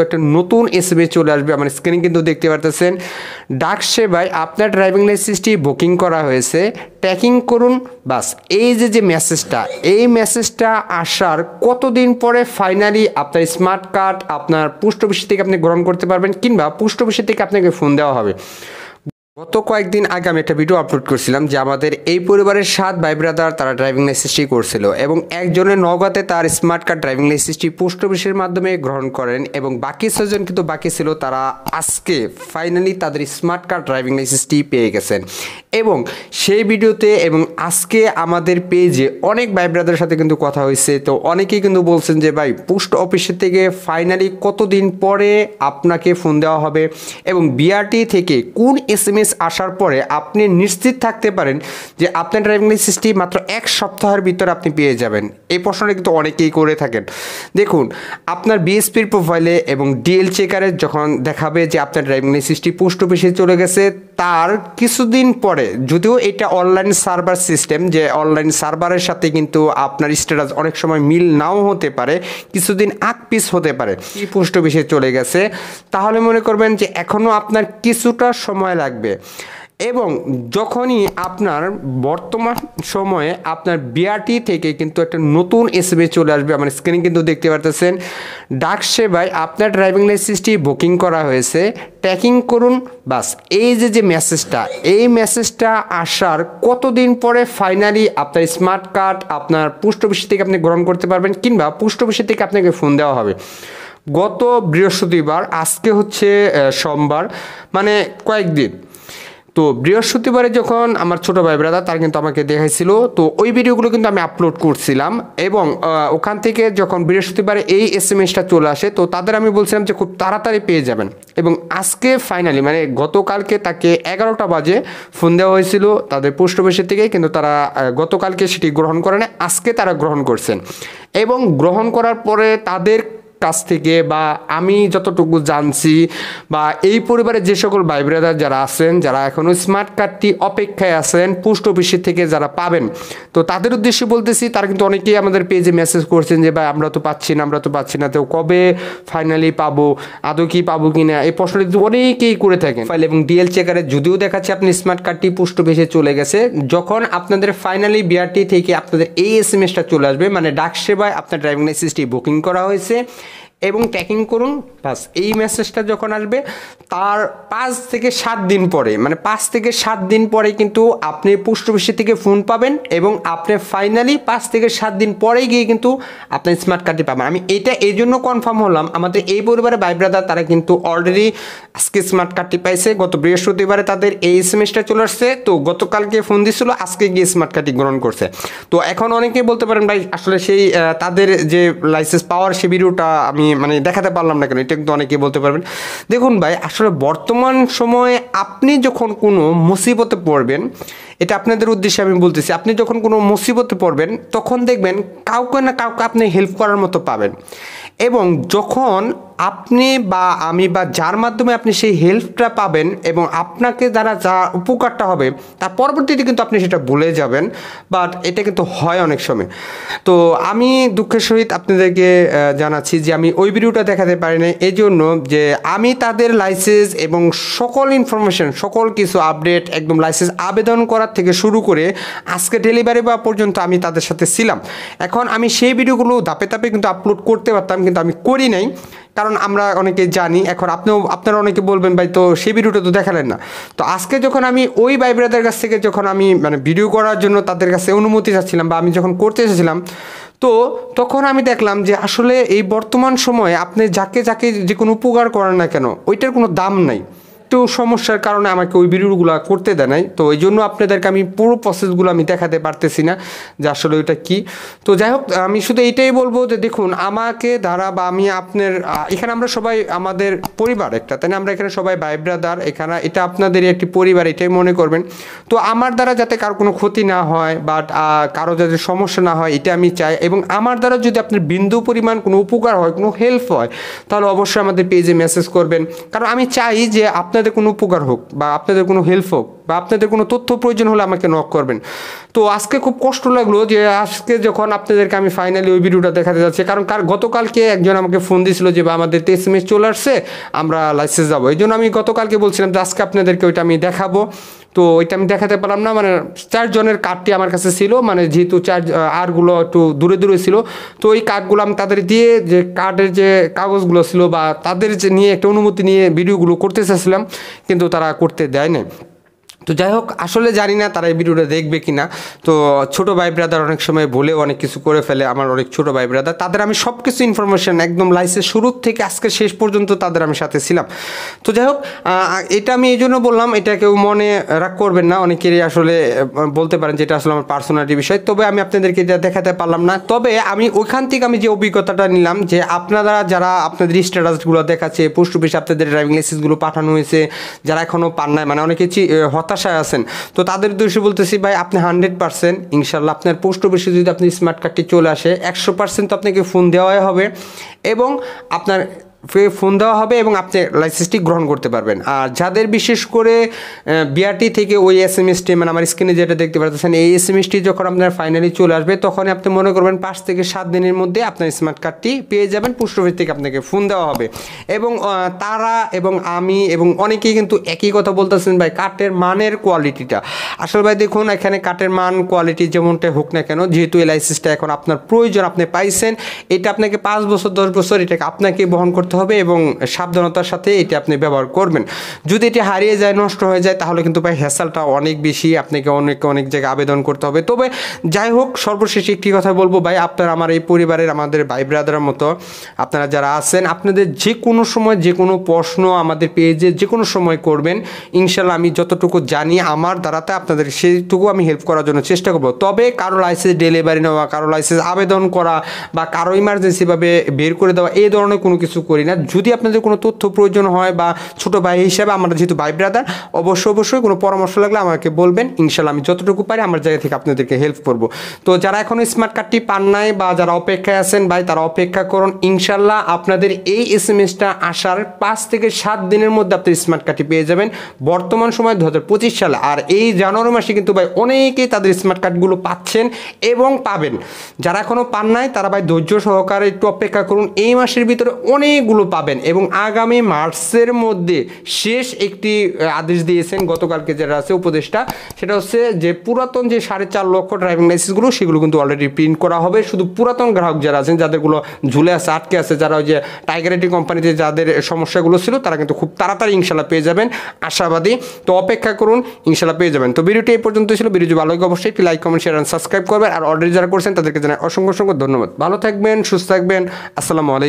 একটা নতুন এসএমএস চলে আসবে। আমার স্ক্রিনে কিন্তু দেখতে পারতেছেন, ডাক সেবায় আপনার ড্রাইভিং লাইসেন্সটি বুকিং করা হয়েছে, ট্র্যাকিং করুন। বাস এই যে মেসেজটা, এই মেসেজটা আসার কতদিন পরে ফাইনালি আপনার স্মার্ট কার্ড আপনার পোস্ট অফিস থেকে আপনি গ্রহণ করতে পারবেন, কিংবা পোস্ট অফিস থেকে আপনাকে ফোন দেওয়া হবে। গত কয়েকদিন আগে আমি একটা ভিডিও আপলোড করছিলাম যে আমাদের এই পরিবারের 7 ভাই ব্রাদার তারা ড্রাইভিং লাইসেন্সটি করছিল, এবং একজনের নওগাঁতে তার স্মার্ট কার্ড ড্রাইভিং লাইসেন্সটি পোস্ট অফিসের মাধ্যমে গ্রহণ করেন, এবং বাকি 6 জন কিন্তু বাকি ছিল, তারা আজকে ফাইনালি তাদের স্মার্ট কার্ড ড্রাইভিং লাইসেন্সটি পেয়ে গেছেন। এবং সেই ভিডিওতে এবং আজকে আমাদের পেজে অনেক ভাই ব্রাদারের সাথে কিন্তু কথা হয়েছে, তো অনেকেই কিন্তু বলছেন যে ভাই পোস্ট অফিসের থেকে ফাইনালি কতদিন পরে আপনাকে ফোন দেওয়া হবে, এবং বিআরটি থেকে কোন এসএমএস আসার পরে আপনি নিশ্চিত থাকতে পারেন যে আপনার ড্রাইভিং লাইসেন্সটি মাত্র 1 সপ্তাহের ভিতরে আপনি পেয়ে যাবেন। এই প্রশ্নটা কিন্তু অনেকেই করে থাকেন। দেখুন, আপনার বিএসপির প্রোফাইলে এবং ডিএল চেকারে যখন দেখাবে যে আপনার ড্রাইভিং লাইসেন্সটি পোস্ট অফিসে চলে গেছে, তার কিছুদিন পরে, যদিও এটা অনলাইন সার্ভার সিস্টেম, যে অনলাইন সার্ভারের সাথে কিন্তু আপনার স্ট্যাটাস অনেক সময় মিল নাও হতে পারে, কিছুদিন আগ পিস হতে পারে, এই পোস্ট অফিসে চলে গেছে, তাহলে মনে করবেন যে এখনও আপনার কিছুটা সময় লাগবে। এবং যখনই আপনার বর্তমান সময়ে আপনার বিআরটি থেকে কিন্তু একটা নতুন এসএমএস চলে আসবে। আমার স্ক্রিনে কিন্তু দেখতে পারতেছেন, ডাক সেবায় আপনার ড্রাইভিং লাইসেন্সটি বুকিং করা হয়েছে, ট্র্যাকিং করুন। বাস এই যে মেসেজটা, এই মেসেজটা আসার কতদিন পরে ফাইনালি আপনার স্মার্ট কার্ড আপনার পোস্ট অফিস থেকে আপনি গ্রহণ করতে পারবেন, কিংবা পোস্ট অফিস থেকে আপনাকে ফোন দেওয়া হবে। গত বৃহস্পতিবার, আজকে হচ্ছে সোমবার, মানে কয়েকদিন, তো বৃহস্পতিবারে যখন আমার ছোটো ভাই ব্রাদার তার কিন্তু আমাকে দেখাইছিল, তো ওই ভিডিওগুলো কিন্তু আমি আপলোড করছিলাম, এবং ওখান থেকে যখন বৃহস্পতিবারে এই এসএমএসটা চলে আসে, তো তাদের আমি বলছিলাম যে খুব তাড়াতাড়ি পেয়ে যাবেন। এবং আজকে ফাইনালি, মানে গতকালকে তাকে 11টা বাজে ফোন দেওয়া হয়েছিল তাদের পোস্ট অফিসের থেকে, কিন্তু তারা গতকালকে সেটি গ্রহণ করে না, আজকে তারা গ্রহণ করছেন। এবং গ্রহণ করার পরে তাদের কাছ থেকে, বা আমি যতটুকু জানছি, বা এই পরিবারের যে সকল ভাই ব্রাদার যারা আছেন, যারা এখনও স্মার্ট কার্ডটি অপেক্ষায় আছেন পোস্ট অফিসের থেকে যারা পাবেন, তো তাদের উদ্দেশ্যে বলতেছি, তারা কিন্তু অনেকেই আমাদের পেজে মেসেজ করছেন যে ভাই আমরা তো পাচ্ছি না, তো কবে ফাইনালি পাবো, আদৌ কি পাবো কিনা, এই প্রশ্নটি কিন্তু অনেকেই করে থাকেন। ফাইল এবং ডিএল চেকারে যদিও দেখাচ্ছে আপনি স্মার্ট কার্ডটি পোস্ট অফিসে চলে গেছে, যখন আপনাদের ফাইনালি বিআরটি থেকে আপনাদের এই এসএমএসটা চলে আসবে, মানে ডাক সেবায় আপনার ড্রাইভিং লাইসেন্সটি বুকিং করা হয়েছে এবং ট্র্যাকিং করুন, বাস এই মেসেজটা যখন আসবে তার 5 থেকে 7 দিন পরে, মানে 5 থেকে 7 দিন পরে কিন্তু আপনি পোস্ট অফিসের থেকে ফোন পাবেন, এবং আপনি ফাইনালি 5 থেকে 7 দিন পরে গিয়ে কিন্তু আপনার স্মার্ট কার্ডটি পাবেন। আমি এটা এই জন্য কনফার্ম হলাম, আমাদের এই পরিবারের ভাই ব্রাদার তারা কিন্তু অলরেডি আজকে স্মার্ট কার্ডটি পাইছে, গত বৃহস্পতিবারে তাদের এই এসএমএসটা চলে আসছে, তো গতকালকে ফোন দিছিল, আজকে গিয়ে স্মার্ট কার্ডটি গ্রহণ করছে। তো এখন অনেকেই বলতে পারেন ভাই আসলে সেই তাদের যে লাইসেন্স পাওয়ার সে ভিডিওটা আমি মানে দেখাতে পারলাম না কেন, এটা কিন্তু অনেকেই বলতে পারবেন। দেখুন ভাই, আসলে বর্তমান সময়ে আপনি যখন কোনো মুসিবতে পড়বেন, এটা আপনাদের উদ্দেশ্যে আমি বলতেছি, আপনি যখন কোনো মুসিবতে পড়বেন তখন দেখবেন কাউকে না কাউকে আপনি হেল্প করার মতো পাবেন, এবং যখন আপনি বা আমি বা যার মাধ্যমে আপনি সেই হেল্পটা পাবেন এবং আপনাকে দ্বারা যা উপকারটা হবে তার পরবর্তীতে কিন্তু আপনি সেটা ভুলে যাবেন, বাট এটা কিন্তু হয় অনেক সময়। তো আমি দুঃখের সহিত আপনাদেরকে জানাচ্ছি যে আমি ওই ভিডিওটা দেখাতে পারি না, এই জন্য যে আমি তাদের লাইসেন্স এবং সকল ইনফরমেশন, সকল কিছু আপডেট, একদম লাইসেন্স আবেদন করার থেকে শুরু করে আজকে ডেলিভারি বা পর্যন্ত আমি তাদের সাথে ছিলাম। এখন আমি সেই ভিডিওগুলো ধাপে ধাপে কিন্তু আপলোড করতে পারতাম, কিন্তু আমি করি নাই, কারণ আমরা অনেকে জানি। এখন আপনারা অনেকে বলবেন ভাই তো সেই ভিডিওটা তো দেখালেন না। তো আজকে যখন আমি ওই ভাই ব্রাদার কাছ থেকে যখন আমি মানে ভিডিও করার জন্য তাদের কাছে অনুমতি চাচ্ছিলাম, বা আমি যখন করতে এসেছিলাম, তো তখন আমি দেখলাম যে আসলে এই বর্তমান সময়ে আপনি যাকে যাকে যে কোনো উপকার করেন না কেন, ওইটার কোনো দাম নাই। একটু সমস্যার কারণে আমাকে ওই ভিডিওগুলো করতে দেয় নাই, তো এই জন্য আপনাদেরকে আমি পুরো প্রসেসগুলো আমি দেখাতে পারতেছি না যে আসলে ওইটা কী। তো যাই হোক, আমি শুধু এইটাই বলবো যে দেখুন, আমাকে দ্বারা বা আমি আপনার এখানে আমরা সবাই আমাদের পরিবার একটা, তাই না? আমরা এখানে সবাই ভাই ব্রাদার, এখানে এটা আপনাদেরই একটি পরিবার, এটাই মনে করবেন। তো আমার দ্বারা যাতে কারো কোনো ক্ষতি না হয়, বাট কারো যাতে সমস্যা না হয়, এটা আমি চাই। এবং আমার দ্বারা যদি আপনার বিন্দু পরিমাণ কোনো উপকার হয়, কোনো হেল্প হয়, তাহলে অবশ্যই আমাদের পেজে মেসেজ করবেন, কারণ আমি চাই যে আপনার আপনাদের কোনো উপকার হোক বা আপনাদের কোনো হেল্প হোক বা আপনাদের কোনো তথ্য প্রয়োজন হলে আমাকে নক করবেন। তো আজকে খুব কষ্ট লাগলো যে আজকে যখন আপনাদেরকে আমি ফাইনালি ওই ভিডিওটা দেখাতে যাচ্ছি, কারণ গতকালকে একজন আমাকে ফোন দিয়েছিল যে বা আমাদের তো SMS চলে আসছে, আমরা লাইসেন্স যাবো। এই জন্য আমি গতকালকে বলছিলাম যে আজকে আপনাদেরকে ওইটা আমি দেখাবো। তো ওইটা আমি দেখাতে পারলাম না, মানে 4 জনের কার্ডটি আমার কাছে ছিল, মানে যেহেতু আরগুলো একটু দূরে দূরে ছিল, তো ওই কার্ডগুলো আমি তাদের দিয়ে যে কার্ডের যে কাগজগুলো ছিল বা তাদের যে নিয়ে একটা অনুমতি নিয়ে ভিডিওগুলো করতে চাইছিলাম, কিন্তু তারা করতে দেয় না। তো যাই হোক, আসলে জানি না তারা এই ভিডিওটা দেখবে কি না। তো ছোটো ভাই ব্রাদার অনেক সময় বলেও অনেক কিছু করে ফেলে, আমার অনেক ছোটো ভাই ব্রাদার, তাদের আমি সব কিছু ইনফরমেশান একদম লাইসেন্স শুরু থেকে আজকে শেষ পর্যন্ত তাদের আমি সাথে ছিলাম। তো যাই হোক, এটা আমি এই জন্য বললাম, এটা কেউ মনে রাগ করবেন না, অনেকেরই আসলে বলতে পারেন যে এটা আসলে আমার পার্সোনালিটি বিষয়। তবে আমি আপনাদেরকে এটা দেখাতে পারলাম না। তবে আমি ওইখান থেকে আমি যে অভিজ্ঞতাটা নিলাম যে আপনারা যারা আপনাদের স্ট্যাটাসগুলো দেখাচ্ছে, পোস্ট অফিসে আপনাদের ড্রাইভিং লাইসেন্সগুলো পাঠানো হয়েছে, যারা এখনও পান নাই, মানে অনেকে হতাশায় আছেন, তো তাদের উদ্দেশ্যে বলতেছি ভাই, আপনি 100% ইনশাল্লাহ আপনার পোস্ট অফিসে যদি আপনি স্মার্ট কার্ডটি চলে আসে 100% তো আপনাকে ফোন দেওয়াই হবে এবং আপনার ফোন দেওয়া হবে এবং আপনি লাইসেন্সটি গ্রহণ করতে পারবেন। আর যাদের বিশেষ করে বিআরটি থেকে ওই SMS-টি, মানে আমার স্ক্রিনে যেটা দেখতে পাচ্ছেন, এই SMS-টি যখন আপনার ফাইনালি চলে আসবে তখন আপনি মনে করবেন 5 থেকে 7 দিনের মধ্যে আপনার স্মার্ট কার্ডটি পেয়ে যাবেন, পোস্ট অফিস থেকে আপনাকে ফোন দেওয়া হবে। এবং তারা এবং আমি এবং অনেকেই কিন্তু একই কথা বলতেছেন, ভাই কার্ডের মানের কোয়ালিটিটা আসলে ভাই দেখুন, এখানে কার্ডের মান কোয়ালিটি যেমনটাই হোক না কেন, যেহেতু এই লাইসেন্সটা এখন আপনার প্রয়োজন, আপনি পাইছেন, এটা আপনাকে 5 বছর 10 বছর এটাকে আপনাকে বহন করতে হবে এবং সাবধানতার সাথে এটি আপনি ব্যবহার করবেন। যদি এটি হারিয়ে যায়, নষ্ট হয়ে যায়, তাহলে কিন্তু ভাই হ্যাসেলটা অনেক বেশি, আপনাকে অনেক জায়গায় আবেদন করতে হবে। তবে যাই হোক, সর্বশেষে একটি কথা বলবো ভাই, আপনারা আমার এই পরিবারের, আমাদের ভাই ব্রাদারের মতো আপনারা যারা আছেন, আপনাদের যে কোনো সময় যে কোনো প্রশ্ন আমাদের পেজে যে কোনো সময় করবেন, ইনশাল্লাহ আমি যতটুকু জানি আমার দ্বারাতে আপনাদের সেইটুকু আমি হেল্প করার জন্য চেষ্টা করবো। তবে কারো লাইসেন্স ডেলিভারি নেওয়া, কারো লাইসেন্স আবেদন করা বা কারো ইমার্জেন্সিভাবে বের করে দেওয়া, এই ধরনের কোনো কিছু করি না। যদি আপনাদের কোনো তথ্য প্রয়োজন হয় বা ছোটো ভাই হিসাবে, আমরা যেহেতু ভাই ব্রাদার, অবশ্যই কোনো পরামর্শ লাগলে আমাকে বলবেন, ইনশাল্লাহ আমি যতটুকু পারি আমার জায়গা থেকে আপনাদেরকে হেল্প করব। তো যারা এখনও স্মার্ট কার্ডটি পান নাই বা যারা অপেক্ষায় আছেন ভাই, তারা অপেক্ষা করুন, ইনশাল্লাহ আপনাদের এই SMS-টা আসার 5 থেকে 7 দিনের মধ্যে আপনি স্মার্ট কার্ডটি পেয়ে যাবেন, বর্তমান সময় 2025 সালে। আর এই জানুয়ারি মাসে কিন্তু ভাই অনেকেই তাদের স্মার্ট কার্ডগুলো পাচ্ছেন এবং পাবেন। যারা এখনও পান নাই তারা ভাই ধৈর্য সহকারে একটু অপেক্ষা করুন, এই মাসের ভিতরে অনেকগুলো পাবেন। এবং আগামী মার্চের মধ্যে শেষ একটি আদেশ দিয়েছেন গতকালকে যারা আছে উপদেষ্টা, সেটা হচ্ছে যে পুরাতন যে 4.5 লক্ষ ড্রাইভিং লাইসেন্সগুলো সেগুলো কিন্তু অলরেডি প্রিন্ট করা হবে। শুধু পুরাতন গ্রাহক যারা আছেন, যাদেরগুলো ঝুলে আছে, আটকে আছে, যারা ওই যে টাইগার আইটি কোম্পানিতে যাদের সমস্যাগুলো ছিল, তারা কিন্তু খুব তাড়াতাড়ি ইনশাল্লাহ পেয়ে যাবেন, আশাবাদী। তো অপেক্ষা করুন, ইনশাল্লাহ পেয়ে যাবেন। তো ভিডিওটি এই পর্যন্ত ছিল। ভিডিও ভালো লাগে অবশ্যই একটি like, comment, share and subscribe করবেন। আর অলরেডি যারা করছেন তাদেরকে জানাই অসংখ্য ধন্যবাদ। ভালো থাকবেন, সুস্থ থাকবেন। আসসালামু আলাইকুম।